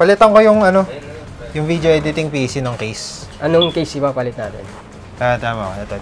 Palitan ko yung ano, yung video editing PC ng case. Anong case ba palit natin? Tama. Ito.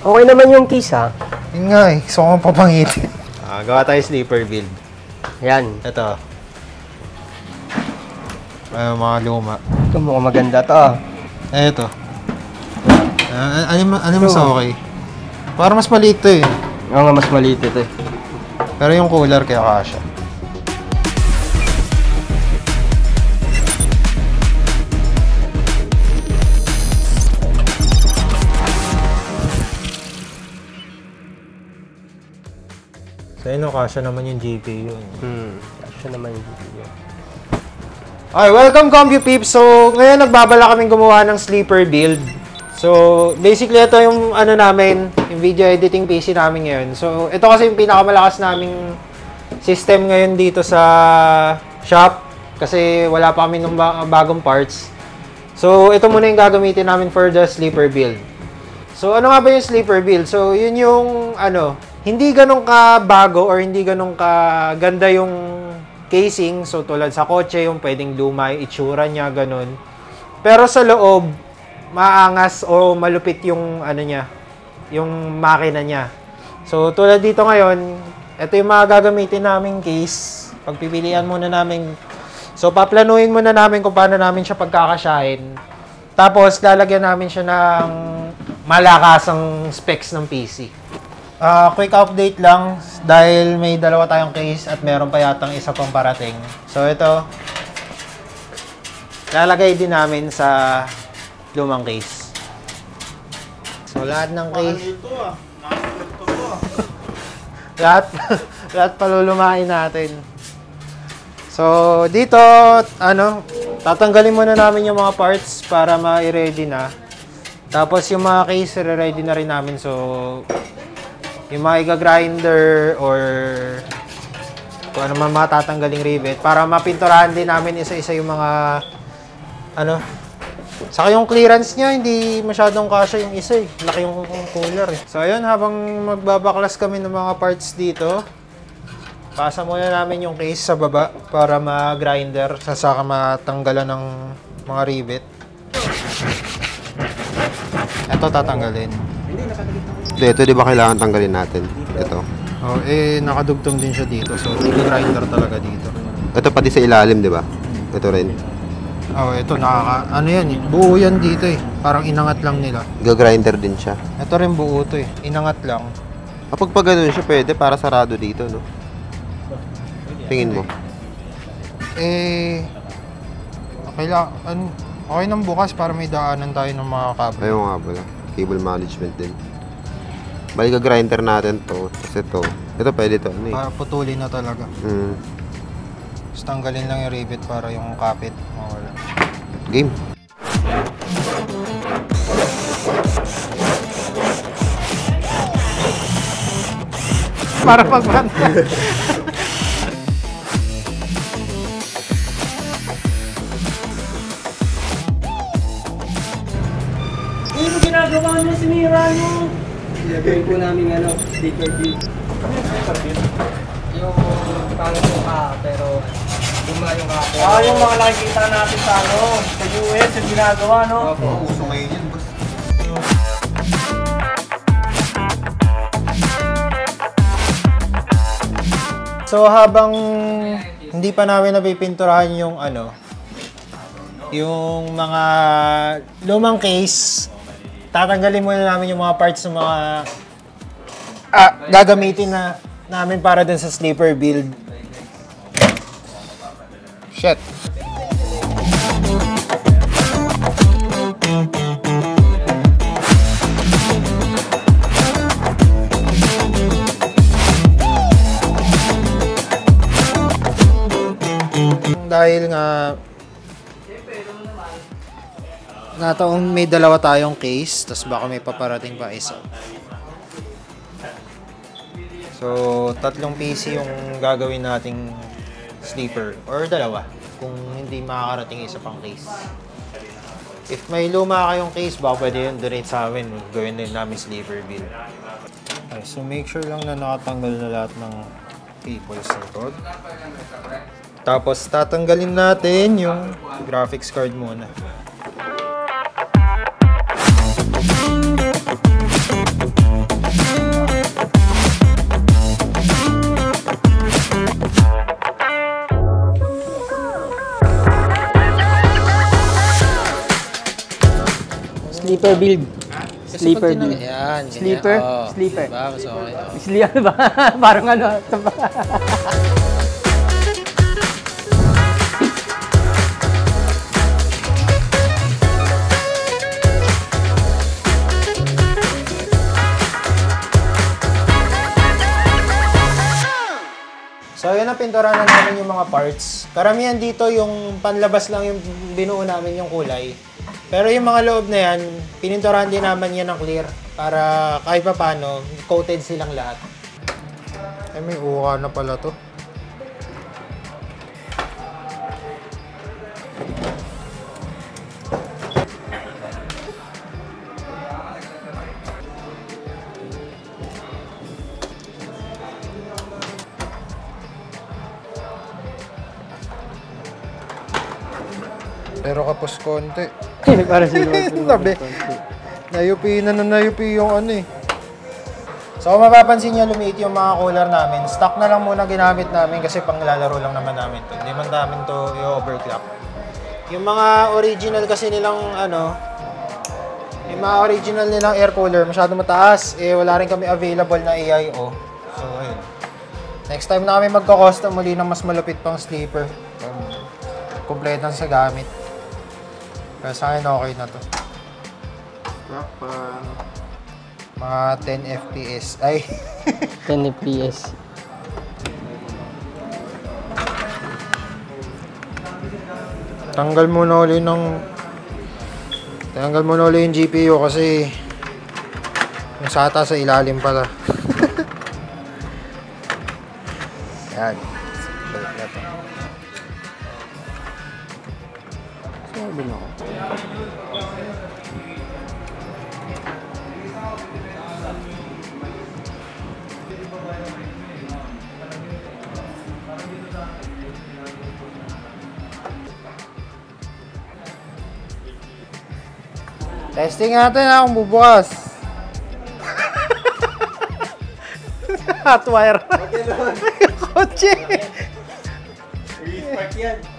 Okay naman yung case ha. Yun nga eh. Gusto kong papangitin. Gawa tayo sleeper build. Yan. Ito. Mga luma. Ito mukhang maganda to ah. Ito. Ano mas okay? Para mas maliit to eh. Oo nga, mas maliit ito eh. Pero yung cooler kaya kasha. So yun, kasha naman yung GPU. Kasha naman yung GPU. Okay, welcome CompuPeeps. So ngayon nagbabala kaming gumawa ng sleeper build. So basically ito yung ano namin, yung video editing PC namin ngayon. So ito kasi yung pinakamalakas naming system ngayon dito sa shop kasi wala pa kami ng bagong parts. So ito muna yung gagamitin namin for the sleeper build. So ano nga ba yung sleeper build? So yun yung ano, hindi ganun ka bago or hindi ganun ka ganda yung casing. So tulad sa kotse, yung pwedeng luma yung itsura niya, ganun. Pero sa loob, maangas o malupit yung ano niya, yung makina niya. So tulad dito ngayon, ito yung mga gagamitin naming case. Pagpipilian muna namin. So paplanuhin muna namin kung paano namin siya pagkakasyahin. Tapos lalagyan namin siya ng malakasang specs ng PC. Quick update lang dahil may dalawa tayong case at meron pa yatang isa pang parating. So ito, lalagay din namin sa lumang case. So lahat ng case, lahat palulumain natin. So dito, ano, tatanggalin muna namin yung mga parts para ma-ready na. Tapos yung mga case, ready na rin namin. So yung mga iga-grinder or kung ano man matatanggaling rivet para mapinturahan din namin isa-isa yung mga ano. Saka yung clearance niya, hindi masyadong kasya yung isa eh. Laki yung cooler eh. So ayun, habang magbabaklas kami ng mga parts dito, pasa muna namin yung case sa baba para ma-grinder, saka matanggalan ng mga rivet. Ito tatanggalin. Ito, di ba kailangan tanggalin natin? Ito. Oh, nakadugtong din siya dito. So, i-grinder talaga dito. Ito pati sa ilalim, di ba? Ito rin. Oh, ito ano yan eh. Buo yan dito eh. Parang inangat lang nila. Gagrinder din siya. Ito rin buo to eh. Inangat lang. Kapag pa ganun siya, pwede para sarado dito, no? Tingin mo. Okay nang bukas para may daanan tayo ng mga cable. Ayun nga pala. Cable management din. Balik grinder natin to. Kasi ito pwede to. Ano eh? Para putulin na talaga. Tapos tanggalin lang yung rivet para yung kapit mawala. Game. Para magbanta. Ano yung ginagawa niyo si Mirano? Ilagay po namin ano, sticker build. Yung pangit yung pero luma yung ako. Yung mga nakikita natin sa sa US yung ginagawa, no? Oo, uso ngayon yan, boss. So habang hindi pa namin napipinturahan yung ano, yung mga lumang case, tatanggalin muna namin yung mga parts ng mga gagamitin namin para dun sa sleeper build. Shit. Dahil nga nataong may dalawa tayong case, tapos baka may paparating pa isa. So, tatlong PC yung gagawin nating sleeper or dalawa kung hindi makakarating isa pang case. If may luma kayong case, baka pwede yun donate sa amin. Gawin din namin sleeper build. Okay, so make sure lang na nakatanggal na lahat ng cables sa likod. Tapos tatanggalin natin yung graphics card muna. Sleeper build. Sleeper build. Yan. Sleeper? Sleeper. Diba? Mas okay. Sleeper ba? Parang ano. So, yun ang pintura na namin yung mga parts. Karamihan dito yung panlabas lang yung binuo namin yung kulay. Pero yung mga loob na yan, pininturahan din naman yan ng clear para kahit pa paano, coated silang lahat. Ay, may uka na pala to. Pero kapos konti. Para sila. Labi. Nayupi na nayupi yung ano eh. So kung mapapansin nyo, lumiit yung mga cooler namin. Stock na lang muna ginamit namin kasi panglalaro lang naman namin to. Hindi man namin to i-overclock. Yung mga original kasi nilang ano, yung mga original nilang air cooler masyado mataas. Eh wala rin kami available na AIO. So ayun. Next time na kami magko-custom muli ng mas malupit pang sleeper. Kompleto sa gamit. Pero sa akin okay na to. Mga 10 FPS. Ay! 10 FPS. Tanggal muna ulit yung GPU kasi yung SATA sa ilalim pala. Yan. Balik na to. Sabi na ako. Testing natin ha kung bubukas. Hotwire. Kotse.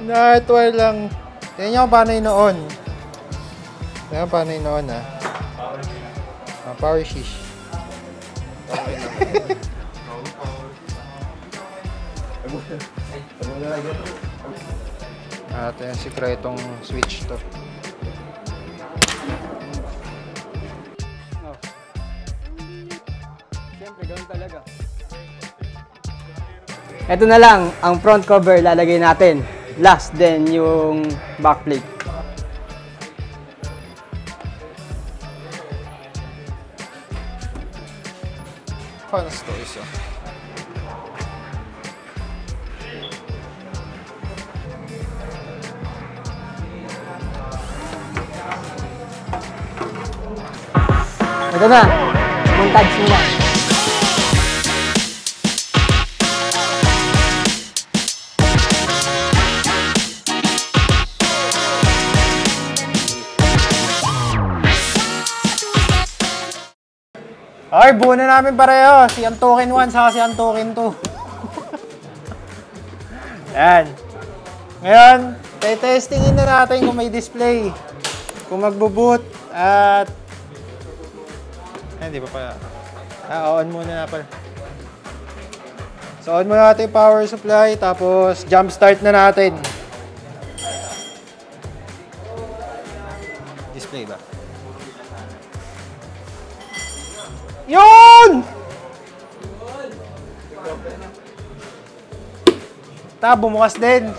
Na hotwire lang. Tingnan nyo kung paano inoon. Tingnan kung paano inoon ha. Power shish. Ito yung sikretong switch to. Siyempre, ganun talaga. Ito na lang, ang front cover lalagay natin. Last, then yung backplate. Paano to isa? Ito na, montage muna. Okay, buo na namin pareho. Si Antokin 1 saka si Antokin 2. Yan. Ngayon, testingin na natin kung may display. Kung magbo-boot at... Hindi pa pala. On muna na pala. So, on muna natin yung power supply. Tapos, jump start na natin. Display ba? Yun! Bumukas din.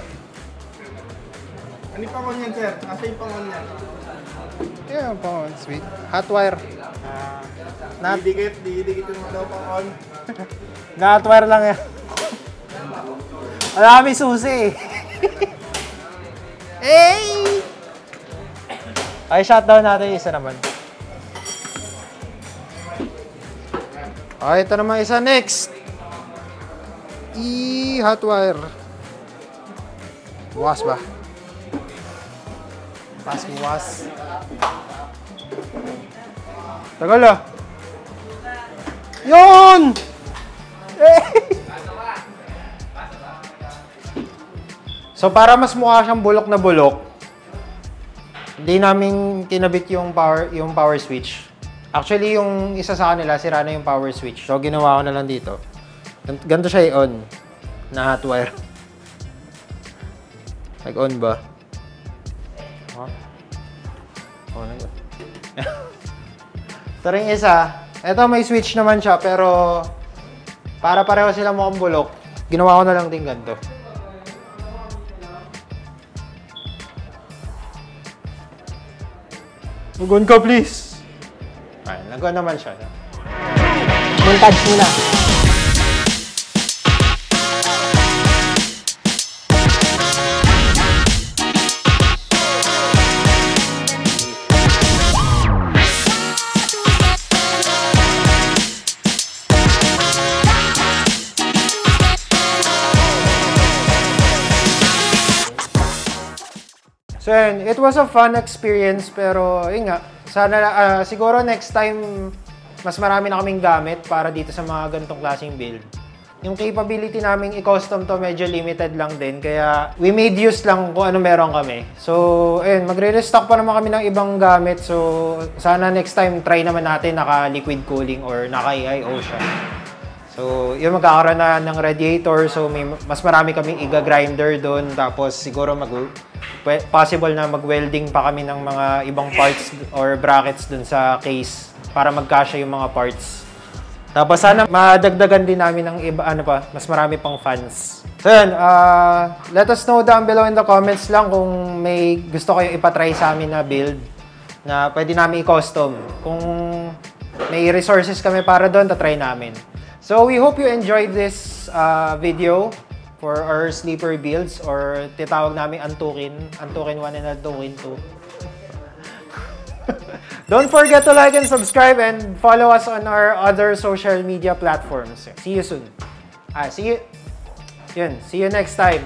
Ano yung pangon yan, sir? Asa yung pangon yan? Yan, pangon. Sweet. Hotwire. Didikit yung daw pangon. Na-hotwire lang yan. Wala kami susi. Hey! Ay, shutdown natin isa naman. Okay, ito naman isa next. Hotwire. Bukas ba? Bukas. Tagal ah. Yun! So para mas mukha siyang bulok na bulok, hindi namin kinabit yung power switch. Actually, yung isa sa kanila, sira na yung power switch. So ginawa ko na lang dito. Ganito siya i-on na hot wire. Nag-on ba? Oh, nag-on. Ito rin isa. Ito may switch naman siya, pero para pareho sila mukhang bulok, ginawa ko na lang din ganito. Mag-on ka, please. Ayun, nag-on naman siya. Montage muna. So yun, it was a fun experience pero yun nga, sana siguro next time mas marami na kaming gamit para dito sa mga ganitong klaseng build. Yung capability naming i-custom to medyo limited lang din kaya we made use lang kung ano meron kami. So ayun, magre-restock pa naman kami ng ibang gamit so sana next time try naman natin naka-liquid cooling or naka-AIO siya. So, yun magkakaroon na ng radiator. So, mas marami kaming iga-grinder doon. Tapos, siguro possible na mag-welding pa kami ng mga ibang parts or brackets doon sa case para magkasya yung mga parts. Tapos, sana madagdagan din namin ng iba, mas marami pang fans. So, yun. Let us know down below in the comments lang kung may gusto kayo ipatry sa amin na build na pwede namin i-custom. Kung may resources kami para doon, tatry namin. So, we hope you enjoyed this video for our sleeper builds or titawag namin Antukin 1 and Antukin 2. Don't forget to like and subscribe and follow us on our other social media platforms. See you soon. See you next time.